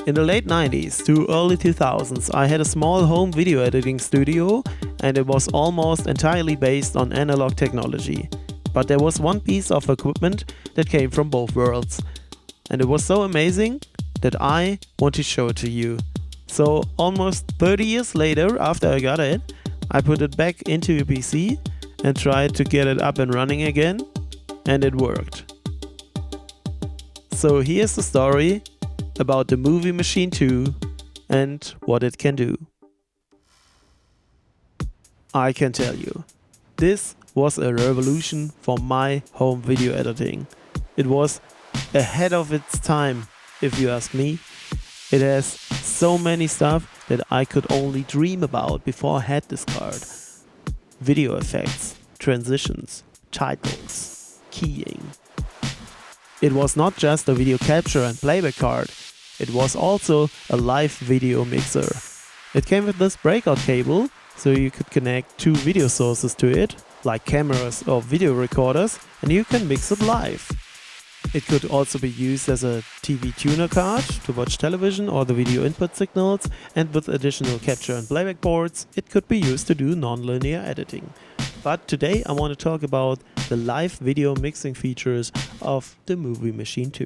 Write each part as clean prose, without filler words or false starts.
In the late 90s to early 2000s, I had a small home video editing studio, and it was almost entirely based on analog technology. But there was one piece of equipment that came from both worlds, and it was so amazing that I want to show it to you. So almost 30 years later, after I got it, I put it back into a PC and tried to get it up and running again, and it worked. So here's the story about the Movie Machine 2 and what it can do. I can tell you, this was a revolution for my home video editing. It was ahead of its time, if you ask me. It has so many stuff that I could only dream about before I had this card. Video effects, transitions, titles, keying. It was not just a video capture and playback card, it was also a live video mixer. It came with this breakout cable, so you could connect two video sources to it, like cameras or video recorders, and you can mix it live. It could also be used as a TV tuner card to watch television or the video input signals, and with additional capture and playback ports, it could be used to do non-linear editing. But today I want to talk about the live video mixing features of the Movie Machine 2.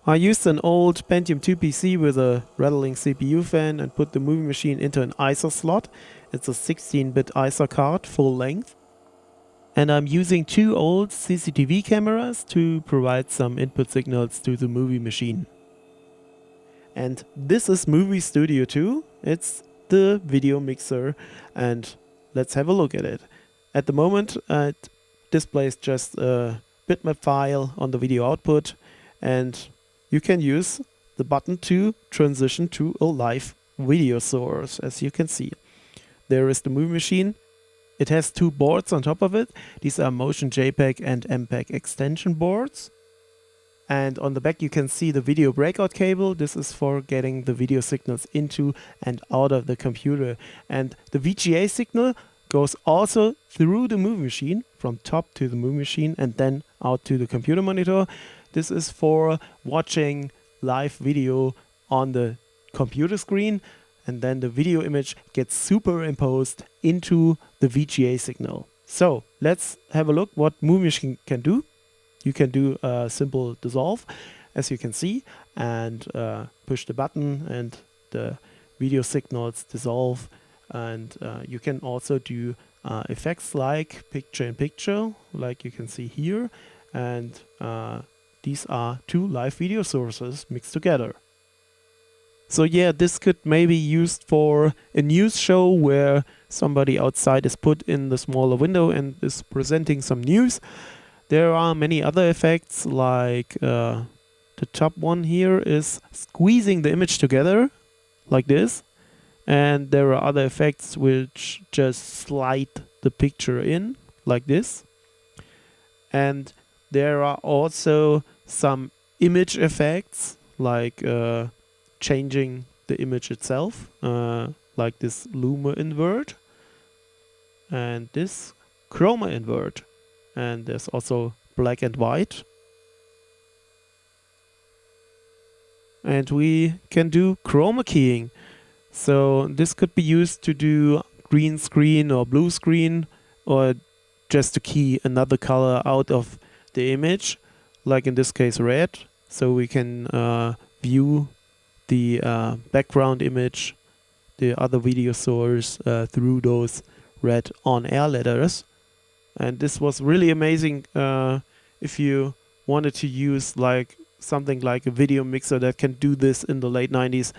I used an old Pentium 2 PC with a rattling CPU fan and put the Movie Machine into an ISO slot. It's a 16-bit ISO card, full length. And I'm using two old CCTV cameras to provide some input signals to the Movie Machine. And this is Movie Studio 2. It's the video mixer, and let's have a look at it. At the moment it displays just a bitmap file on the video output, and you can use the button to transition to a live video source. As you can see, there is the Movie Machine. It has two boards on top of it. These are M-JPEG and MPEG extension boards. And on the back you can see the video breakout cable. This is for getting the video signals into and out of the computer. And the VGA signal goes also through the Movie Machine, from top to the Movie Machine and then out to the computer monitor. This is for watching live video on the computer screen, and then the video image gets superimposed into the VGA signal. So let's have a look what Movie Machine can do. You can do a simple dissolve, as you can see, and push the button and the video signals dissolve. And you can also do effects like picture-in-picture, like you can see here. And these are two live video sources mixed together. So yeah, this could maybe be used for a news show where somebody outside is put in the smaller window and is presenting some news. There are many other effects, like the top one here is squeezing the image together, like this. And there are other effects which just slide the picture in, like this. And there are also some image effects, like changing the image itself, like this luma invert and this chroma invert. And there's also black and white. And we can do chroma keying. So this could be used to do green screen or blue screen, or just to key another color out of the image, like in this case red. So we can view the background image, the other video source, through those red on-air letters. And this was really amazing if you wanted to use like something like a video mixer that can do this in the late 90s.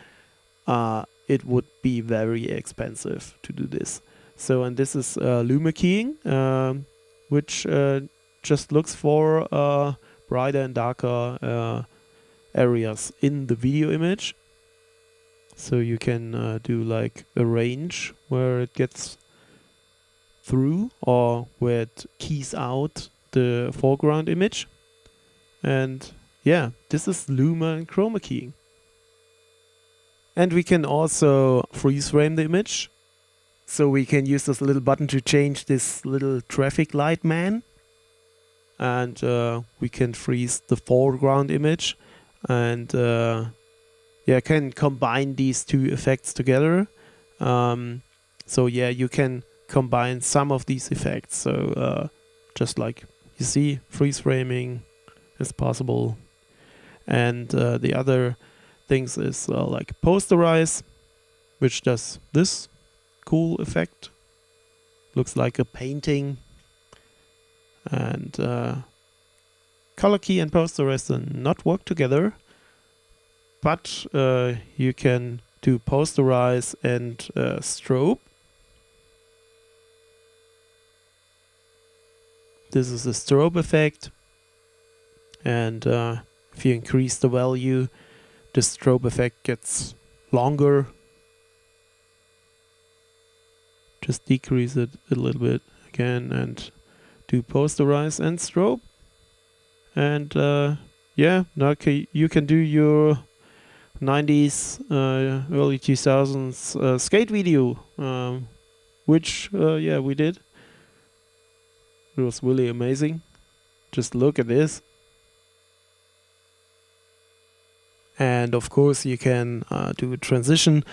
It would be very expensive to do this. So, and this is luma keying, which just looks for brighter and darker areas in the video image. So you can do like a range where it gets through or where it keys out the foreground image. And yeah, this is luma and chroma keying. And we can also freeze frame the image. So we can use this little button to change this little traffic light man. And we can freeze the foreground image. and yeah, can combine these two effects together. So yeah, you can combine some of these effects. So just like you see, freeze framing is possible, and the other things is like posterize, which does this cool effect. Looks like a painting. And color key and posterize do not work together, but you can do posterize and strobe. This is a strobe effect, and if you increase the value, the strobe effect gets longer. Just decrease it a little bit again and do posterize and strobe. And yeah, now you can do your 90s, early 2000s skate video, which yeah, we did. It was really amazing. Just look at this. And of course you can do a transition,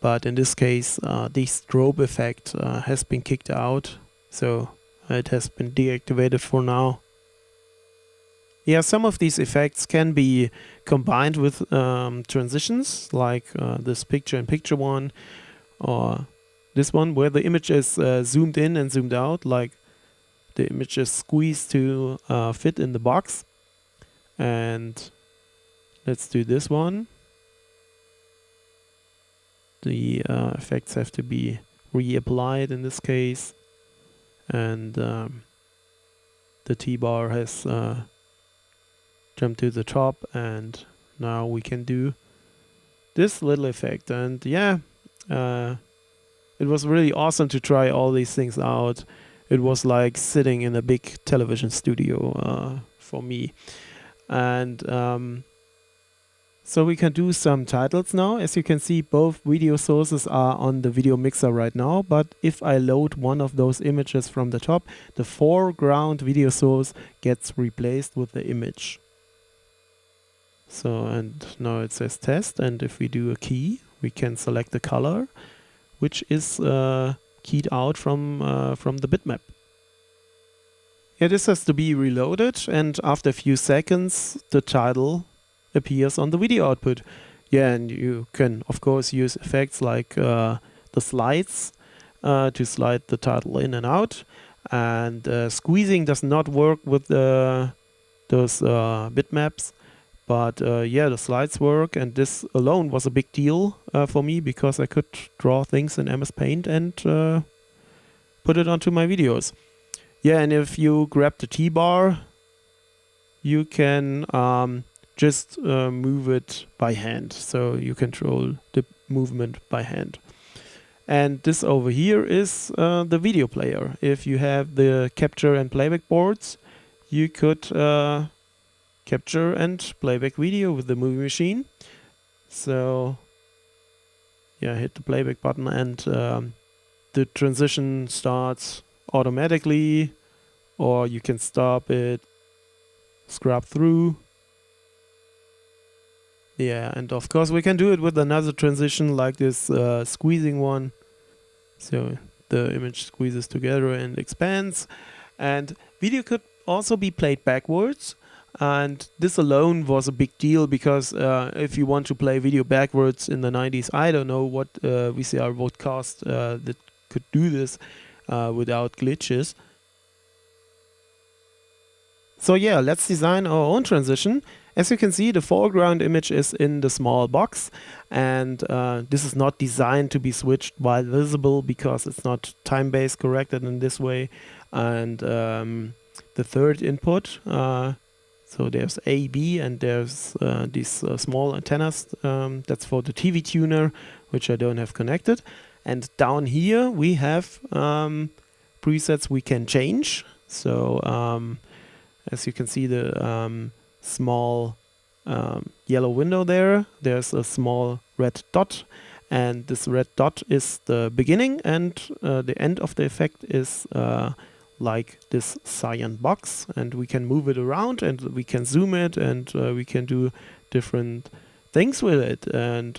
but in this case the strobe effect has been kicked out, so it has been deactivated for now. Yeah, some of these effects can be combined with transitions, like this picture-in-picture one, or this one where the image is zoomed in and zoomed out, like the image is squeezed to fit in the box. And let's do this one. The effects have to be reapplied in this case, and the T-bar has jumped to the top, and now we can do this little effect. And yeah, it was really awesome to try all these things out. It was like sitting in a big television studio for me. And so we can do some titles now. As you can see, both video sources are on the video mixer right now, but if I load one of those images from the top, the foreground video source gets replaced with the image. So, and now it says test, and if we do a key, we can select the color, which is keyed out from the bitmap. Yeah, this has to be reloaded, and after a few seconds, the title appears on the video output. Yeah, and you can of course use effects like the slides to slide the title in and out, and squeezing does not work with those bitmaps, but yeah, the slides work, and this alone was a big deal for me because I could draw things in MS Paint and put it onto my videos. Yeah, and if you grab the T-bar, you can just move it by hand, so you control the movement by hand. And this over here is the video player. If you have the capture and playback boards, you could capture and playback video with the movie machine. So yeah, hit the playback button, and the transition starts automatically, or you can stop it, scrub through. Yeah, and of course we can do it with another transition like this squeezing one. So the image squeezes together and expands. And video could also be played backwards. And this alone was a big deal because if you want to play video backwards in the 90s, I don't know what VCR broadcast that could do this without glitches. So yeah, let's design our own transition. As you can see, the foreground image is in the small box, and this is not designed to be switched while visible because it's not time-based corrected in this way. And the third input, so there's A, B, and there's these small antennas, that's for the TV tuner, which I don't have connected. And down here we have presets we can change. So as you can see, the small yellow window there, there's a small red dot, and this red dot is the beginning, and the end of the effect is like this cyan box, and we can move it around and we can zoom it, and we can do different things with it. And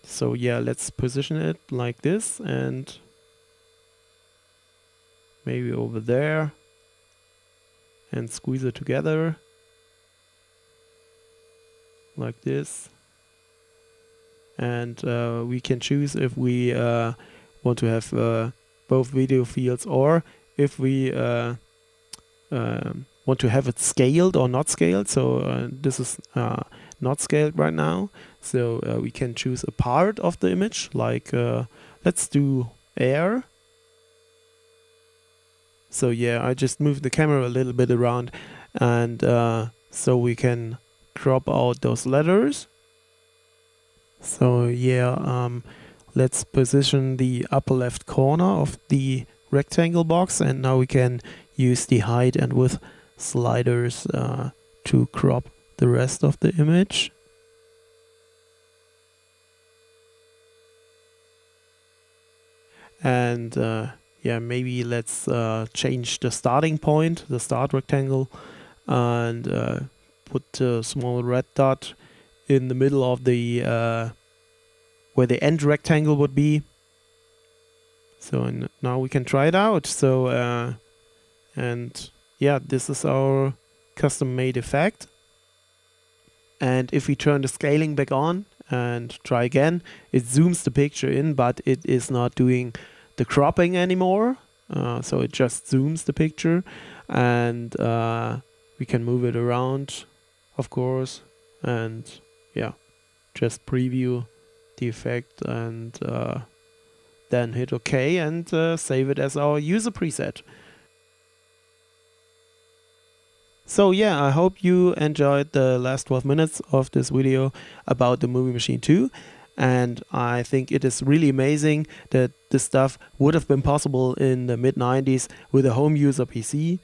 so yeah, let's position it like this, and maybe over there, and squeeze it together like this. And we can choose if we want to have both video fields, or if we want to have it scaled or not scaled. So this is not scaled right now, so we can choose a part of the image, like let's do air. So yeah, I just moved the camera a little bit around, and so we can crop out those letters. So yeah, let's position the upper left corner of the rectangle box, and now we can use the height and width sliders to crop the rest of the image. And yeah, maybe let's change the starting point, the start rectangle, and put a small red dot in the middle of the where the end rectangle would be. So now we can try it out. So and yeah, this is our custom made effect. And if we turn the scaling back on and try again, it zooms the picture in, but it is not doing the cropping anymore. So it just zooms the picture, and we can move it around, of course, and yeah, just preview the effect, and then hit OK and save it as our user preset. So yeah, I hope you enjoyed the last 12 minutes of this video about the Movie Machine 2. And I think it is really amazing that this stuff would have been possible in the mid-90s with a home user PC.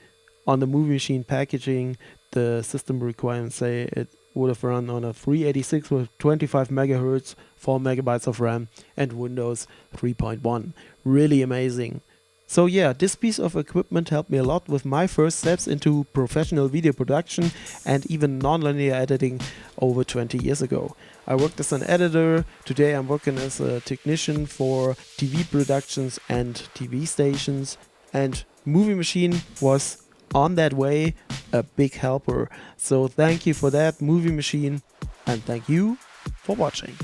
On the Movie Machine packaging, the system requirements say it would have run on a 386 with 25 MHz, 4 MB of RAM, and Windows 3.1. Really amazing. So yeah, this piece of equipment helped me a lot with my first steps into professional video production and even non-linear editing over 20 years ago. I worked as an editor. Today I'm working as a technician for TV productions and TV stations, and Movie Machine was on that way a big helper. So thank you for that, Movie Machine, and thank you for watching.